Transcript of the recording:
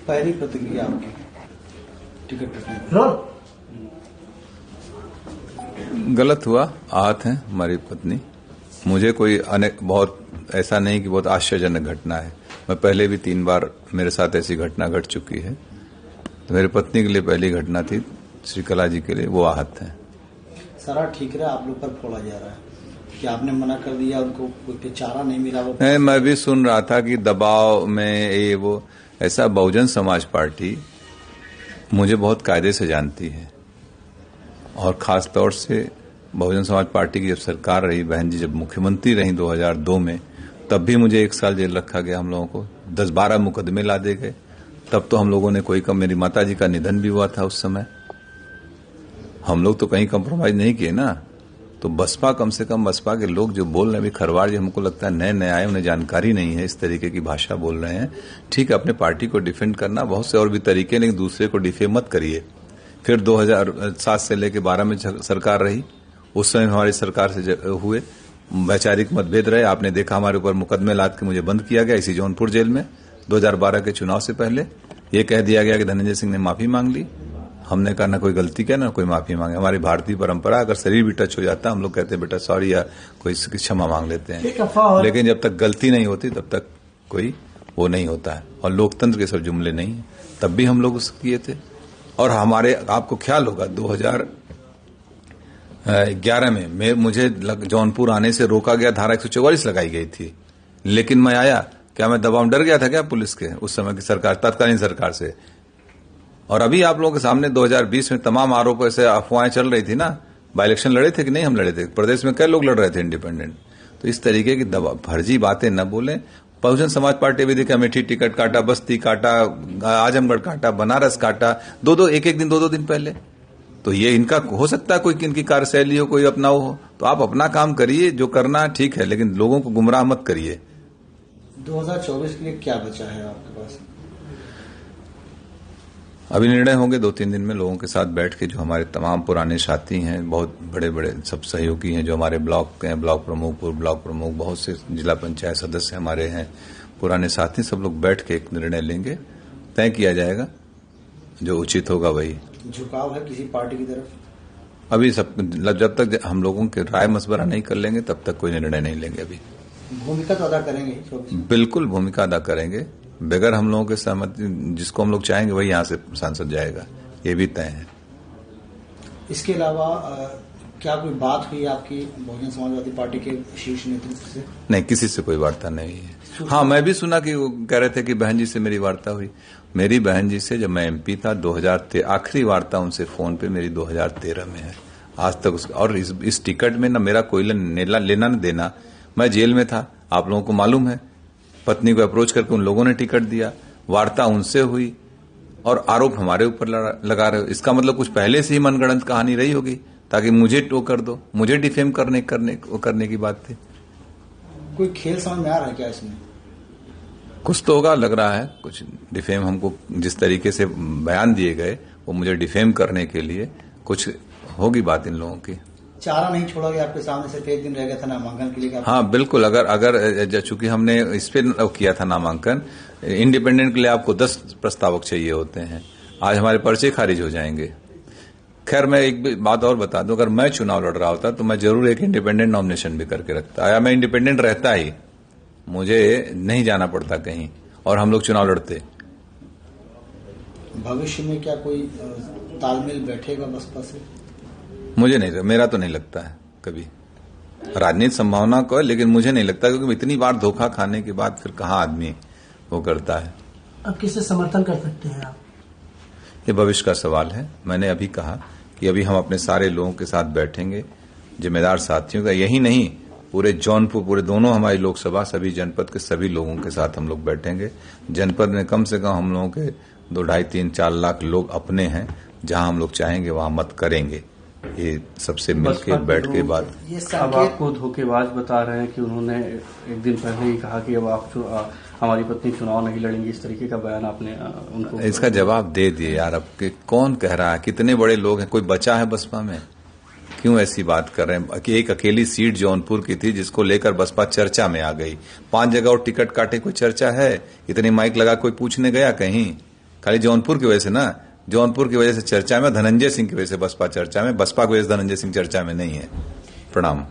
पहली प्रतिक्रिया आपकी टिकट कटने गलत हुआ। आहत है हमारी पत्नी। मुझे कोई बहुत ऐसा नहीं कि बहुत आश्चर्यजनक घटना है। मैं पहले भी 3 बार मेरे साथ ऐसी घटना घट चुकी है। तो मेरी पत्नी के लिए पहली घटना थी, श्रीकला जी के लिए वो आहत है। सारा ठीक रहा, आप लोग पर फोड़ा जा रहा है कि आपने मना कर दिया, उनको कोई चारा नहीं मिला। वो मैं भी सुन रहा था कि दबाव में ये वो ऐसा। बहुजन समाज पार्टी मुझे बहुत कायदे से जानती है और खास तौर से बहुजन समाज पार्टी की जब सरकार रही, बहन जी जब मुख्यमंत्री रही 2002 में, तब भी मुझे 1 साल जेल रखा गया। हम लोगों को 10-12 मुकदमे ला दे गए। तब तो हम लोगों ने कोई कम, मेरी माता जी का निधन भी हुआ था उस समय। हम लोग तो कहीं कंप्रोमाइज नहीं किए ना। तो बसपा, कम से कम बसपा के लोग जो बोल रहे हैं, अभी खरवाड़ जी हमको लगता है नए नए आए, उन्हें जानकारी नहीं है, इस तरीके की भाषा बोल रहे हैं। ठीक है, अपने पार्टी को डिफेंड करना बहुत से और भी तरीके, लेकिन दूसरे को डिफेम मत करिए। फिर 2007 से लेकर 12 में सरकार रही, उस समय हमारी सरकार से हुए वैचारिक मतभेद रहे। आपने देखा हमारे ऊपर मुकदमे लाद के मुझे बंद किया गया इसी जौनपुर जेल में 2012 के चुनाव से पहले। ये कह दिया गया कि धनंजय सिंह ने माफी मांग ली। हमने कहा ना कोई गलती किया ना कोई माफी मांगे। हमारी भारतीय परंपरा, अगर शरीर भी टच हो जाता है हम लोग कहते हैं बेटा सॉरी, या कोई क्षमा मांग लेते हैं। लेकिन जब तक गलती नहीं होती तब तक कोई वो नहीं होता है। और लोकतंत्र के सब जुमले नहीं है। तब भी हम लोग उसको किए थे। और हमारे, आपको ख्याल होगा 2011 में मुझे जौनपुर आने से रोका गया, धारा 144 लगाई गई थी। लेकिन मैं आया, क्या मैं दबाव डर गया था क्या पुलिस के उस समय की सरकार, तत्कालीन सरकार से? और अभी आप लोगों के सामने 2020 में तमाम आरोप, ऐसे अफवाहें चल रही थी ना। बाई इलेक्शन लड़े थे कि नहीं? हम लड़े थे। प्रदेश में कई लोग लड़ रहे थे इंडिपेंडेंट। तो इस तरीके की फर्जी बातें न बोलें। बहुजन समाज पार्टी भी देखा, अमेठी टिकट काटा, बस्ती काटा, आजमगढ़ काटा, बनारस काटा, एक दिन 2 दिन पहले। तो ये इनका हो सकता है कोई इनकी कार्यशैली हो, कोई अपनाओ हो। तो आप अपना काम करिए, जो करना ठीक है, लेकिन लोगों को गुमराह मत करिए। 2024 के लिए क्या बचा है आपके पास? अभी निर्णय होंगे 2-3 दिन में लोगों के साथ बैठ के। जो हमारे तमाम पुराने साथी हैं, बहुत बड़े बड़े सब सहयोगी हैं, जो हमारे ब्लॉक के हैं, ब्लॉक प्रमुख, पूर्व ब्लॉक प्रमुख, बहुत से जिला पंचायत सदस्य हमारे हैं, पुराने साथी, सब लोग बैठ के एक निर्णय लेंगे। तय किया जाएगा, जो उचित होगा वही। झुकाव है किसी पार्टी की तरफ? अभी सब, जब तक हम लोगों के राय मशवरा नहीं कर लेंगे तब तक कोई निर्णय नहीं लेंगे। अभी भूमिका तो अदा करेंगे? बिल्कुल भूमिका अदा करेंगे। बगैर हम लोगों के सहमति, जिसको हम लोग चाहेंगे वही यहाँ से सांसद जाएगा, ये भी तय है। इसके अलावा क्या कोई बात हुई आपकी बहुजन समाजवादी पार्टी के शीर्ष नेतृत्व से? नहीं, किसी से कोई वार्ता नहीं है। हाँ, मैं भी सुना कि वो कह रहे थे कि बहन जी से मेरी वार्ता हुई। मेरी बहन जी से जब मैं एमपी था 2013, आखिरी वार्ता उनसे फोन पे मेरी 2013 में है। आज तक उसका, और इस टिकट में न मेरा कोई लेना न देना। मैं जेल में था, आप लोगों को मालूम है। पत्नी को अप्रोच करके उन लोगों ने टिकट दिया, वार्ता उनसे हुई, और आरोप हमारे ऊपर लगा रहे हो। इसका मतलब कुछ पहले से ही मनगढ़ंत कहानी रही होगी, ताकि मुझे टो कर दो, मुझे डिफेम करने की बात थी। कोई खेल समझ में आ रहा है क्या इसमें? कुछ तो होगा, लग रहा है कुछ डिफेम। हमको जिस तरीके से बयान दिए गए वो मुझे डिफेम करने के लिए, कुछ होगी बात इन लोगों की। चारा नहीं छोड़ा गया आपके सामने, सिर्फ 1 दिन रह गया था नामांकन के लिए? हाँ बिल्कुल। अगर चूंकि हमने इस पे किया था नामांकन, इंडिपेंडेंट के लिए आपको 10 प्रस्तावक चाहिए होते हैं। आज हमारे पर्चे खारिज हो जाएंगे। खैर, मैं एक बात और बता दूं, अगर मैं चुनाव लड़ रहा होता तो मैं जरूर एक इंडिपेंडेंट नॉमिनेशन भी करके रखता, या मैं इंडिपेंडेंट रहता ही, मुझे नहीं जाना पड़ता कहीं, और हम लोग चुनाव लड़ते। भविष्य में क्या कोई तालमेल बैठेगा बसपा से? मुझे नहीं, मेरा तो नहीं लगता है कभी। राजनीतिक संभावना को, लेकिन मुझे नहीं लगता, क्योंकि इतनी बार धोखा खाने के बाद फिर कहाँ आदमी वो करता है। अब किसे समर्थन कर सकते हैं आप? ये भविष्य का सवाल है। मैंने अभी कहा कि अभी हम अपने सारे लोगों के साथ बैठेंगे, जिम्मेदार साथियों का, यही नहीं पूरे जौनपुर, पूरे दोनों हमारी लोकसभा, सभी जनपद के सभी लोगों के साथ हम लोग बैठेंगे। जनपद में कम से कम हम लोगों के 2, 2.5, 3, 4 लाख लोग अपने हैं। जहां हम लोग चाहेंगे वहां मत करेंगे। ये सबसे मिलकर बैठ के बात। अब आपको धोखेबाज बता रहे हैं कि उन्होंने एक दिन पहले ही कहा कि अब आप हमारी पत्नी चुनाव नहीं लड़ेंगी, इस तरीके का बयान आपने उनको? इसका जवाब दे दिए यार। अब कौन कह रहा है? कितने बड़े लोग हैं, कोई बचा है बसपा में? क्यों ऐसी बात कर रहे हैं कि एक अकेली सीट जौनपुर की थी जिसको लेकर बसपा चर्चा में आ गई। 5 जगह और टिकट काटे, कोई चर्चा है? इतने माइक लगा कोई पूछने गया कहीं? खाली जौनपुर की वजह से ना, जौनपुर की वजह से चर्चा में, धनंजय सिंह की वजह से बसपा चर्चा में, बसपा की वजह से धनंजय सिंह चर्चा में नहीं है। प्रणाम।